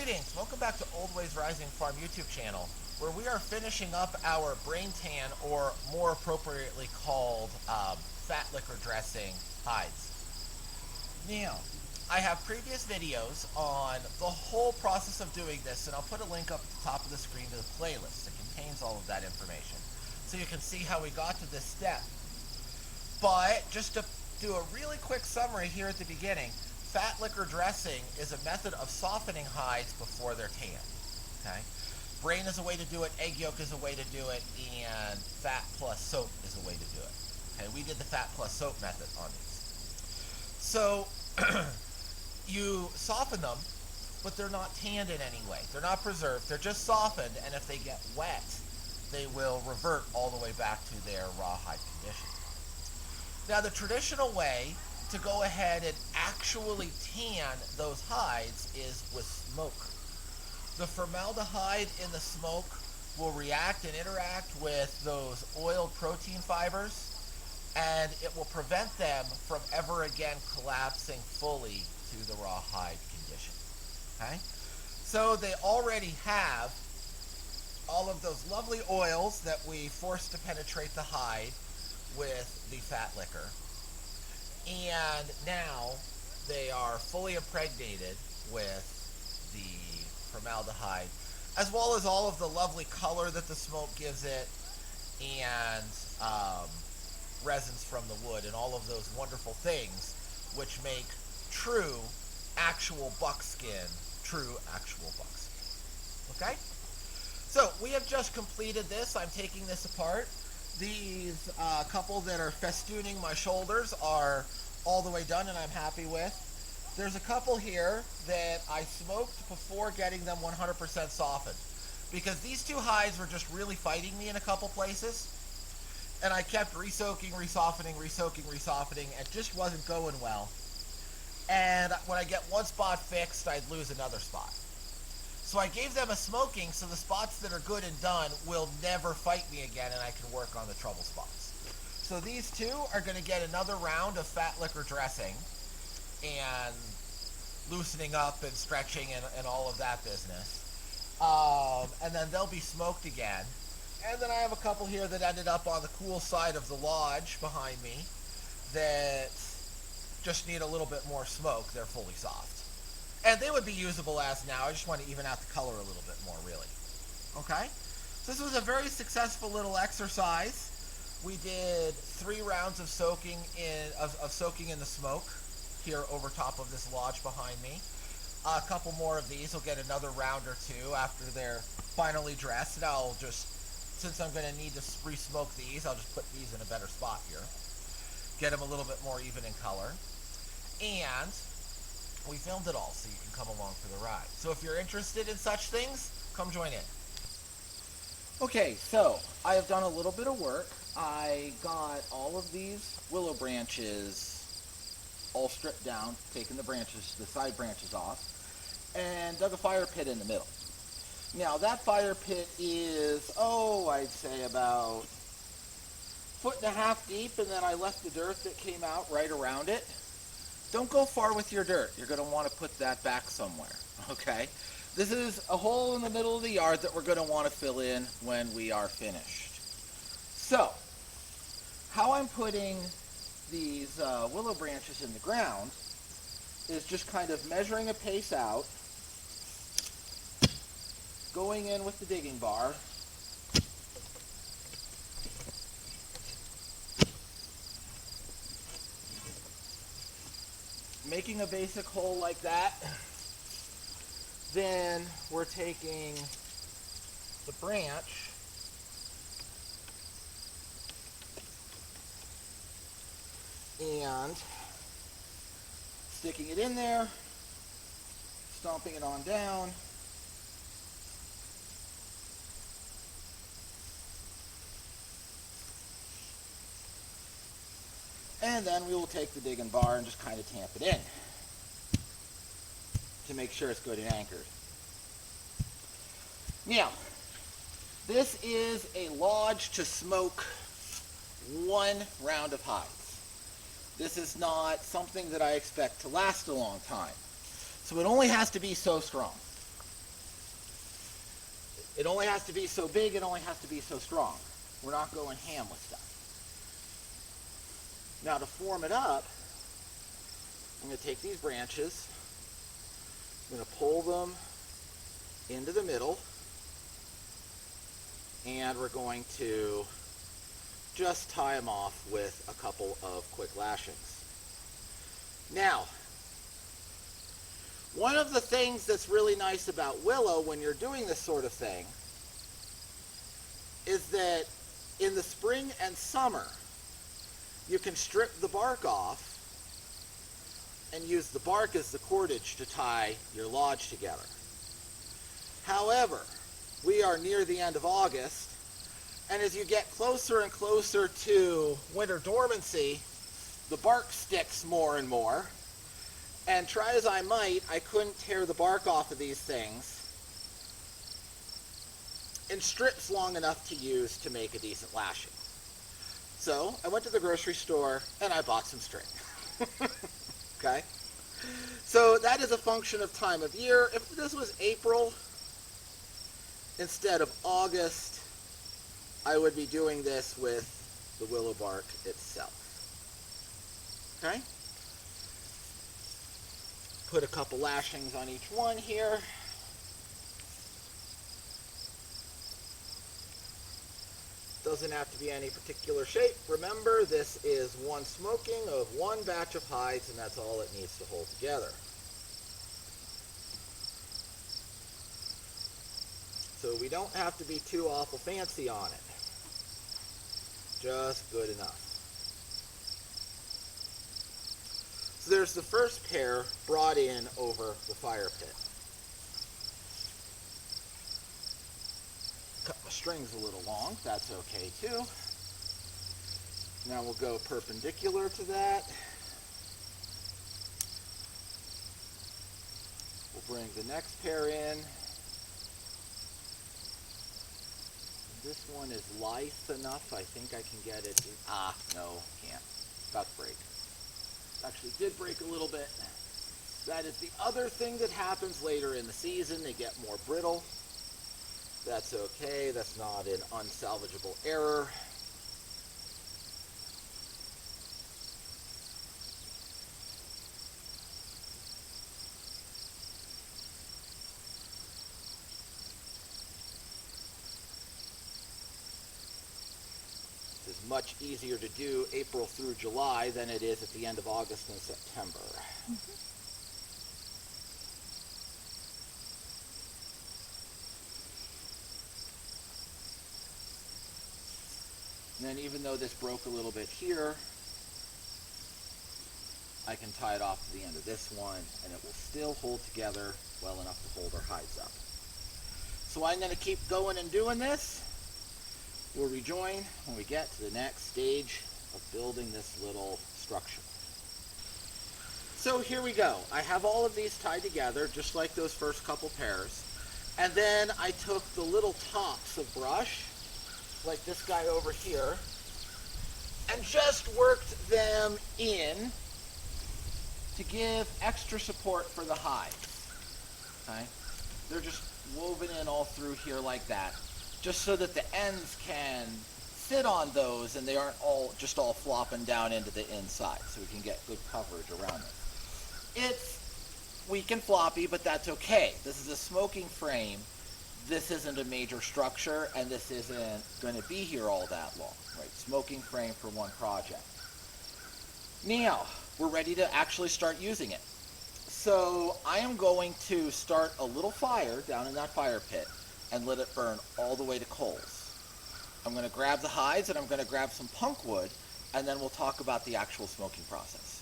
Greetings, welcome back to Old Ways Rising Farm YouTube channel, where we are finishing up our brain tan, or more appropriately called fat liquor dressing hides. Now, I have previous videos on the whole process of doing this, and I'll put a link up at the top of the screen to the playlist that contains all of that information, so you can see how we got to this step. But just to do a really quick summary here at the beginning, fat liquor dressing is a method of softening hides before they're tanned. Okay? Brain is a way to do it, egg yolk is a way to do it, and fat plus soap is a way to do it. Okay? We did the fat plus soap method on these. So you soften them, but they're not tanned in any way. They're not preserved. They're just softened, and if they get wet, they will revert all the way back to their rawhide condition. Now, the traditional way to go ahead and actually tan those hides is with smoke. The formaldehyde in the smoke will react and interact with those oiled protein fibers, and it will prevent them from ever again collapsing fully to the rawhide condition. Okay? So they already have all of those lovely oils that we force to penetrate the hide with the fat liquor. And now they are fully impregnated with the formaldehyde, as well as all of the lovely color that the smoke gives it, and resins from the wood, and all of those wonderful things which make true actual buckskin. Okay? So we have just completed this. I'm taking this apart. These couple that are festooning my shoulders are all the way done, and I'm happy with. There's a couple here that I smoked before getting them 100% softened, because these two hides were just really fighting me in a couple places, and I kept re-soaking, re-softening, re-soaking, re-softening, and it just wasn't going well. And when I get one spot fixed, I'd lose another spot. So I gave them a smoking, so the spots that are good and done will never fight me again, and I can work on the trouble spots. So these two are going to get another round of fat liquor dressing and loosening up and stretching and all of that business. And then they'll be smoked again. And then I have a couple here that ended up on the cool side of the lodge behind me that just need a little bit more smoke. They're fully soft. And they would be usable as now. I just want to even out the color a little bit more, really. Okay? So this was a very successful little exercise. We did 3 rounds of soaking in the smoke here over top of this lodge behind me. A couple more of these will get another round or two after they're finally dressed. And I'll just, since I'm going to need to re-smoke these, I'll just put these in a better spot here. Get them a little bit more even in color. And we filmed it all, so you can come along for the ride. So if you're interested in such things, come join in. Okay, so I have done a little bit of work. I got all of these willow branches all stripped down, taken the side branches off, and dug a fire pit in the middle. Now that fire pit is, I'd say about 1.5 feet deep, and then I left the dirt that came out right around it. Don't go far with your dirt. You're going to want to put that back somewhere, okay? This is a hole in the middle of the yard that we're going to want to fill in when we are finished. So, how I'm putting these willow branches in the ground is just kind of measuring a pace out, going in with the digging bar, making a basic hole like that. Then we're taking the branch and sticking it in there, stomping it on down, and then we will take the digging bar and just kind of tamp it in to make sure it's good and anchored. Now, this is a lodge to smoke 1 round of hides. This is not something that I expect to last a long time. So it only has to be so strong. It only has to be so big, it only has to be so strong. We're not going ham with stuff. Now to form it up, I'm going to take these branches, I'm going to pull them into the middle, and we're going to just tie them off with a couple of quick lashings. Now, one of the things that's really nice about willow when you're doing this sort of thing is that in the spring and summer, you can strip the bark off and use the bark as the cordage to tie your lodge together. However, we are near the end of August, and as you get closer and closer to winter dormancy, the bark sticks more and more. And try as I might, I couldn't tear the bark off of these things in strips long enough to use to make a decent lashing. So I went to the grocery store and I bought some string. Okay? So that is a function of time of year. If this was April instead of August, I would be doing this with the willow bark itself. Okay? Put a couple lashings on each one here. Doesn't have to be any particular shape. Remember, this is one smoking of one batch of hides, and that's all it needs to hold together. So we don't have to be too awful fancy on it. Just good enough. So there's the first pair brought in over the fire pit. Cut my strings a little long, that's okay too. Now we'll go perpendicular to that. We'll bring the next pair in. This one is lithe enough, I think I can get it. No, can't. About to break. Actually did break a little bit. That is the other thing that happens later in the season. They get more brittle. That's okay. That's not an unsalvageable error. This is much easier to do April through July than it is at the end of August and September. Mm-hmm. And then even though this broke a little bit here, I can tie it off to the end of this one and it will still hold together well enough to hold our hides up. So I'm going to keep going and doing this. We'll rejoin when we get to the next stage of building this little structure. So here we go. I have all of these tied together just like those first couple pairs. And then I took the little tops of brush, like this guy over here, and just worked them in to give extra support for the hides. Okay? They're just woven in all through here like that, just so that the ends can sit on those and they aren't all flopping down into the inside, so we can get good coverage around it. It's weak and floppy, but that's okay. This is a smoking frame. This isn't a major structure, and this isn't going to be here all that long, right? Smoking frame for one project. Now, we're ready to actually start using it. So I am going to start a little fire down in that fire pit and let it burn all the way to coals. I'm going to grab the hides and I'm going to grab some punk wood, and then we'll talk about the actual smoking process.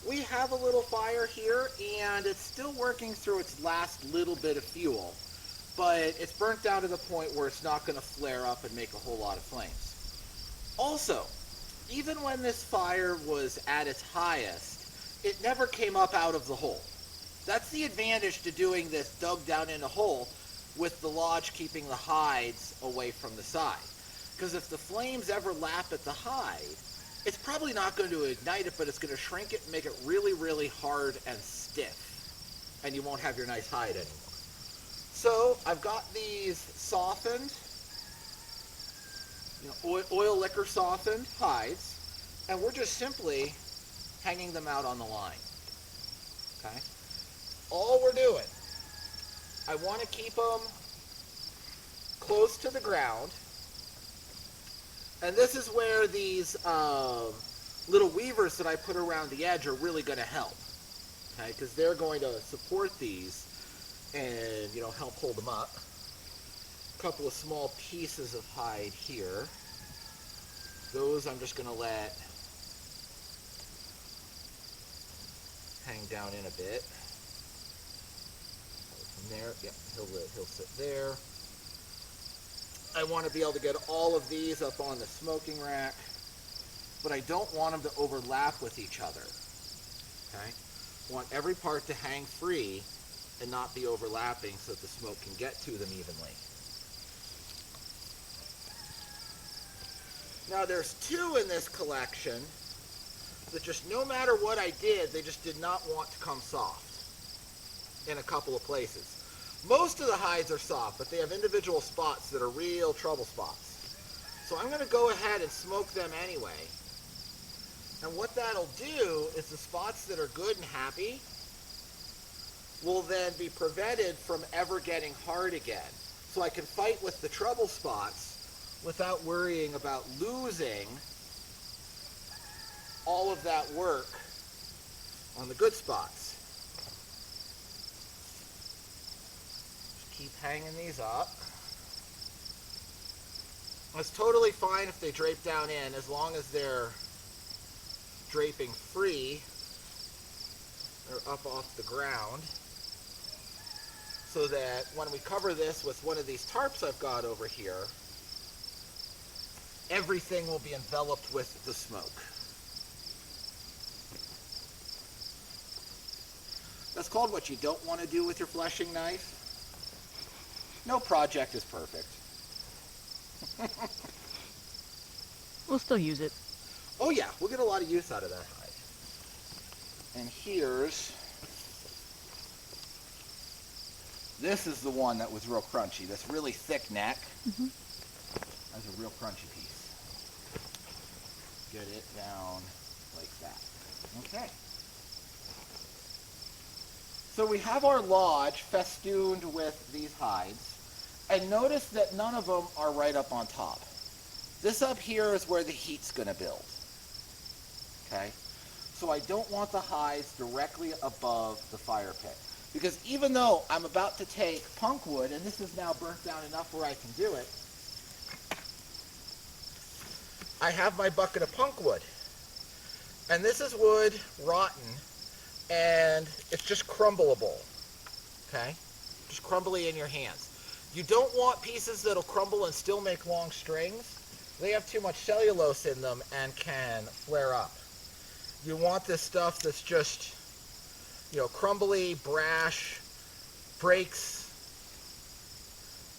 We have a little fire here, and it's still working through its last little bit of fuel, but it's burnt down to the point where it's not going to flare up and make a whole lot of flames. Also, even when this fire was at its highest, it never came up out of the hole. That's the advantage to doing this dug down in a hole, with the lodge keeping the hides away from the side. Because if the flames ever lap at the hide, it's probably not going to ignite it, but it's going to shrink it and make it really, really hard and stiff. And you won't have your nice hide anymore. So I've got these softened, oil liquor softened hides, and we're just simply hanging them out on the line. Okay? All we're doing, I want to keep them close to the ground, and this is where these little weavers that I put around the edge are really going to help, okay? Because they're going to support these and help hold them up. A couple of small pieces of hide here. Those I'm just going to let hang down in a bit. From there, yep, he'll sit there. I want to be able to get all of these up on the smoking rack, but I don't want them to overlap with each other. Okay? I want every part to hang free and not be overlapping so that the smoke can get to them evenly. Now there's two in this collection that just no matter what I did, they just did not want to come soft in a couple of places. Most of the hides are soft, but they have individual spots that are real trouble spots. So I'm going to go ahead and smoke them anyway. And what that'll do is the spots that are good and happy will then be prevented from ever getting hard again. So I can fight with the trouble spots without worrying about losing all of that work on the good spots. Keep hanging these up. It's totally fine if they drape down in, as long as they're draping free. They're up off the ground, so that when we cover this with one of these tarps I've got over here, everything will be enveloped with the smoke. That's called what you don't want to do with your fleshing knife. No project is perfect. We'll still use it. Oh yeah, we'll get a lot of use out of that hide. And this is the one that was real crunchy. This really thick neck. That's a real crunchy piece. Get it down like that. Okay. So we have our lodge festooned with these hides. And notice that none of them are right up on top. This up here is where the heat's going to build. Okay? So I don't want the hides directly above the fire pit. Because even though I'm about to take punk wood, and this is now burnt down enough where I can do it, I have my bucket of punk wood. And this is wood rotten, and it's just crumbleable. Okay? Just crumbly in your hands. You don't want pieces that'll crumble and still make long strings. They have too much cellulose in them and can flare up. You want this stuff that's just, crumbly, brash, breaks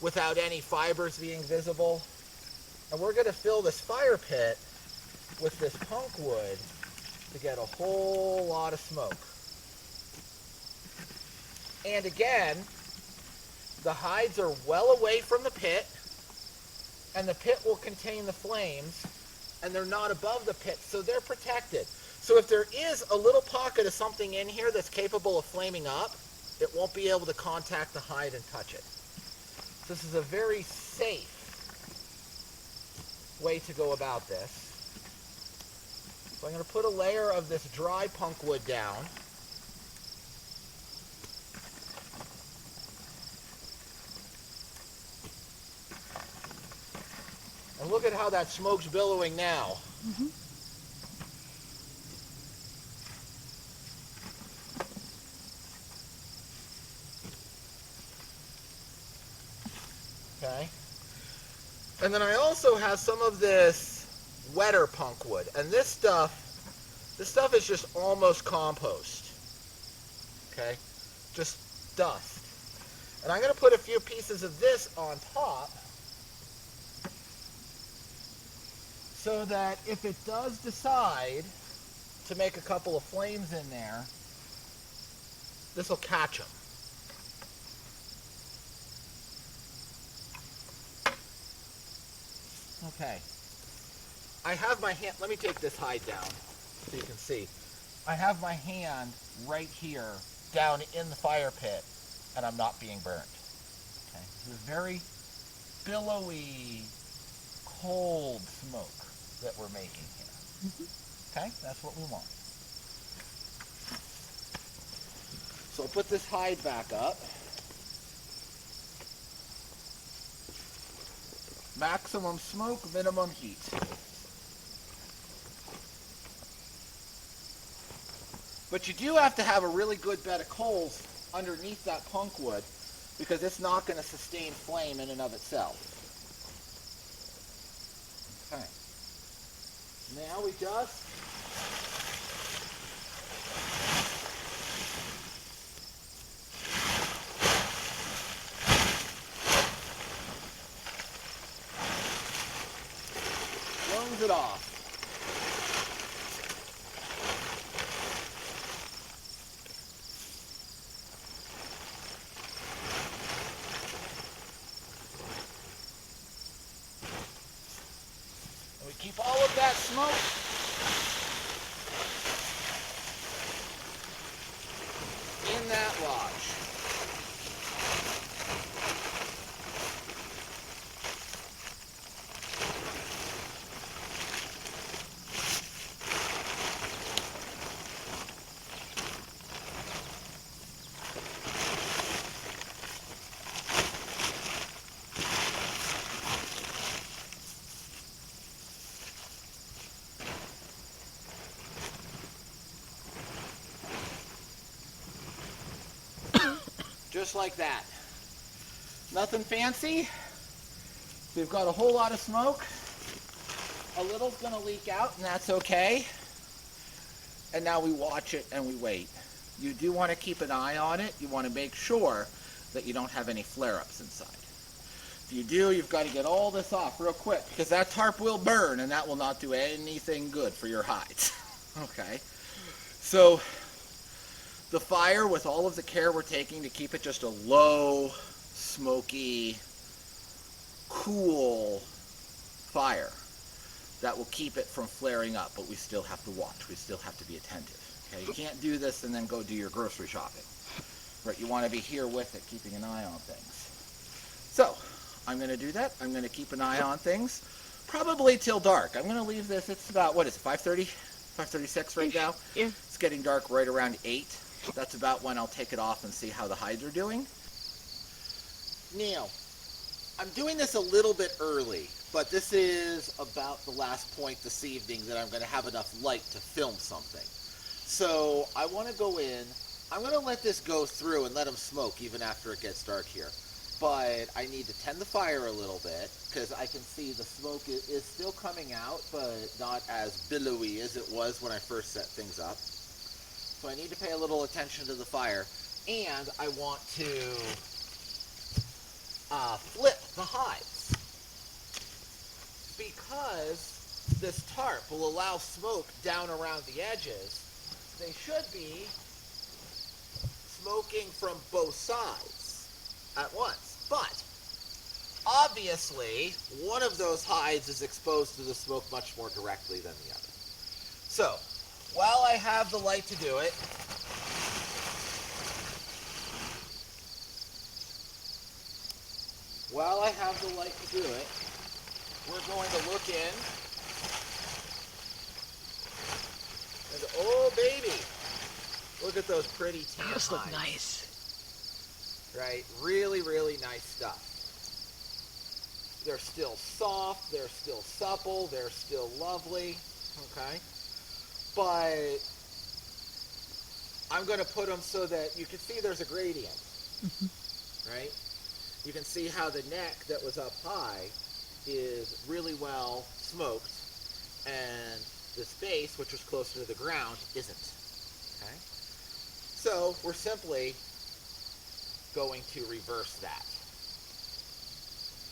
without any fibers being visible. And we're going to fill this fire pit with this punk wood to get a whole lot of smoke. And again, the hides are well away from the pit, and the pit will contain the flames, and they're not above the pit, so they're protected. So if there is a little pocket of something in here that's capable of flaming up, it won't be able to contact the hide and touch it. This is a very safe way to go about this. So I'm going to put a layer of this dry punk wood down. And look at how that smoke's billowing now. Okay. And then I also have some of this wetter punk wood. And this stuff is just almost compost. Okay? Just dust. And I'm going to put a few pieces of this on top, so that if it does decide to make a couple of flames in there, this will catch them. Okay. I have my hand, let me take this hide down so you can see. I have my hand right here down in the fire pit and I'm not being burnt. Okay. This is very billowy, cold smoke that we're making here. Okay, that's what we want. So I'll put this hide back up. Maximum smoke, minimum heat. But you do have to have a really good bed of coals underneath that punk wood because it's not going to sustain flame in and of itself. Okay. Now we just close it off. And we keep all of that smoke in that lodge. Just like that. Nothing fancy. We've got a whole lot of smoke. A little's gonna leak out and that's okay. And now we watch it and we wait. You do want to keep an eye on it. You want to make sure that you don't have any flare-ups inside. If you do, you've got to get all this off real quick because that tarp will burn and that will not do anything good for your hides. Okay. So the fire, with all of the care we're taking to keep it just a low, smoky, cool fire, that will keep it from flaring up, but we still have to watch. We still have to be attentive. Okay, you can't do this and then go do your grocery shopping. Right, you want to be here with it, keeping an eye on things. So, I'm going to do that. I'm going to keep an eye on things, probably till dark. I'm going to leave this, it's about, what is it, 5:30? 5:36 right now? Yeah. It's getting dark right around 8. That's about when I'll take it off and see how the hides are doing. Now, I'm doing this a little bit early, but this is about the last point this evening that I'm going to have enough light to film something. So I want to go in. I'm going to let this go through and let them smoke even after it gets dark here. But I need to tend the fire a little bit because I can see the smoke is still coming out, but not as billowy as it was when I first set things up. So I need to pay a little attention to the fire, and I want to flip the hides because this tarp will allow smoke down around the edges. They should be smoking from both sides at once, but obviously one of those hides is exposed to the smoke much more directly than the other. So while I have the light to do it, we're going to look in. And oh baby, look at those pretty tan Those look hides. nice. Right, really, really nice stuff. They're still soft, they're still supple, they're still lovely, okay? But I'm going to put them so that you can see there's a gradient, right? You can see how the neck that was up high is really well smoked, and this base, which was closer to the ground, isn't, okay? So we're simply going to reverse that,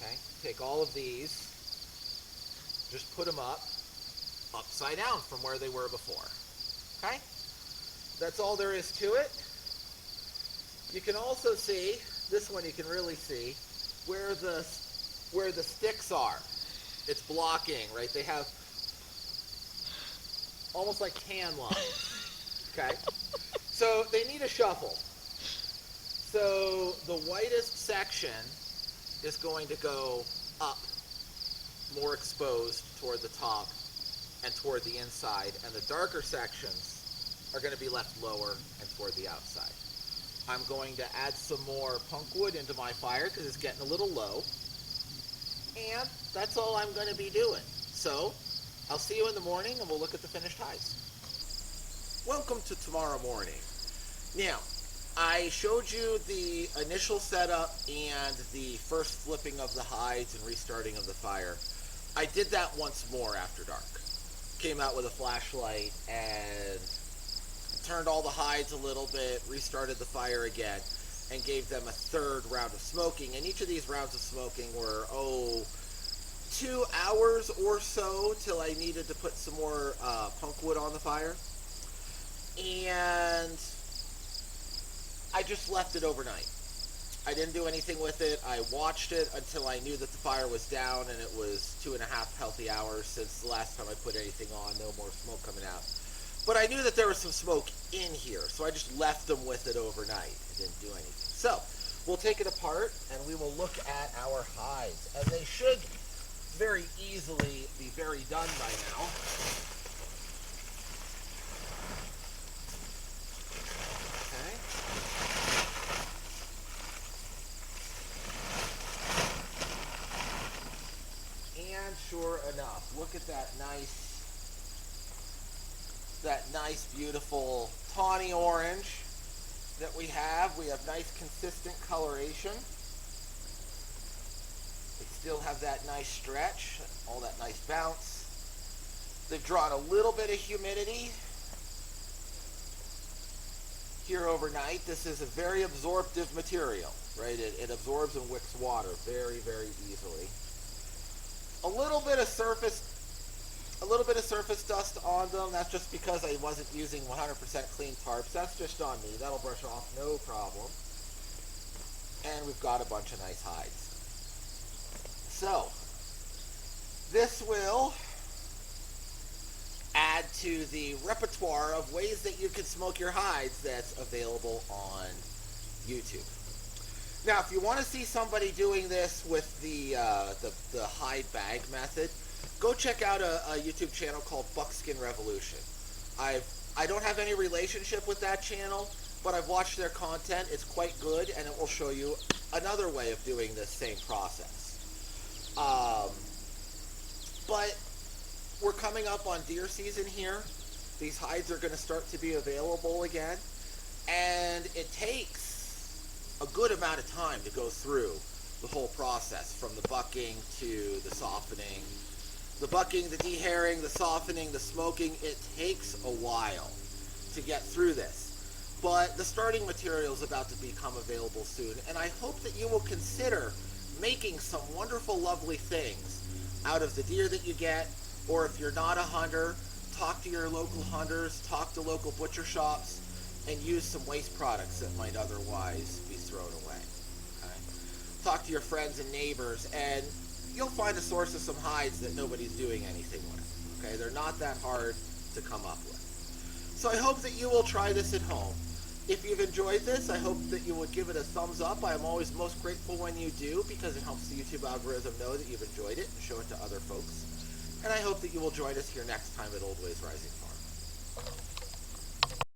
okay? Take all of these, just put them up, upside down from where they were before, okay? That's all there is to it. You can also see, this one you can really see, where the sticks are. It's blocking, right? They have almost like tan lines. Okay? So they need a shuffle. So the whitest section is going to go up, more exposed toward the top and toward the inside, and the darker sections are going to be left lower and toward the outside. I'm going to add some more punk wood into my fire because it's getting a little low, and that's all I'm going to be doing. So I'll see you in the morning and we'll look at the finished hides. Welcome to tomorrow morning. Now, I showed you the initial setup and the first flipping of the hides and restarting of the fire. I did that once more after dark. Came out with a flashlight and turned all the hides a little bit, restarted the fire again, and gave them a third round of smoking. And each of these rounds of smoking were, 2 hours or so till I needed to put some more punk wood on the fire. And I just left it overnight. I didn't do anything with it. I watched it until I knew that the fire was down, and it was 2.5 healthy hours since the last time I put anything on. No more smoke coming out. But I knew that there was some smoke in here, so I just left them with it overnight. I didn't do anything. So we'll take it apart, and we will look at our hides. And they should very easily be very done by now. Okay. And sure enough, look at that nice, beautiful tawny orange that we have. We have nice, consistent coloration. They still have that nice stretch, all that nice bounce. They've drawn a little bit of humidity here overnight. This is a very absorptive material, right? It absorbs and wicks water very, very easily. A little bit of surface dust on them. That's just because I wasn't using 100% clean tarps. That's just on me. That'll brush off, no problem. And we've got a bunch of nice hides. So, this will add to the repertoire of ways that you can smoke your hides that's available on YouTube. Now, if you want to see somebody doing this with the hide bag method, go check out a YouTube channel called Buckskin Revolution. I don't have any relationship with that channel, but I've watched their content. It's quite good, and it will show you another way of doing this same process. But we're coming up on deer season here. These hides are going to start to be available again, and it takes a good amount of time to go through the whole process, from the bucking to the softening. The bucking, the dehairing, the softening, the smoking, it takes a while to get through this. But the starting material is about to become available soon, and I hope that you will consider making some wonderful, lovely things out of the deer that you get. Or if you're not a hunter, talk to your local hunters, talk to local butcher shops, and use some waste products that might otherwise be thrown away. Okay? Talk to your friends and neighbors, and you'll find a source of some hides that nobody's doing anything with. Okay? They're not that hard to come up with. So I hope that you will try this at home. If you've enjoyed this, I hope that you would give it a thumbs up. I am always most grateful when you do, because it helps the YouTube algorithm know that you've enjoyed it and show it to other folks. And I hope that you will join us here next time at Old Ways Rising Farm.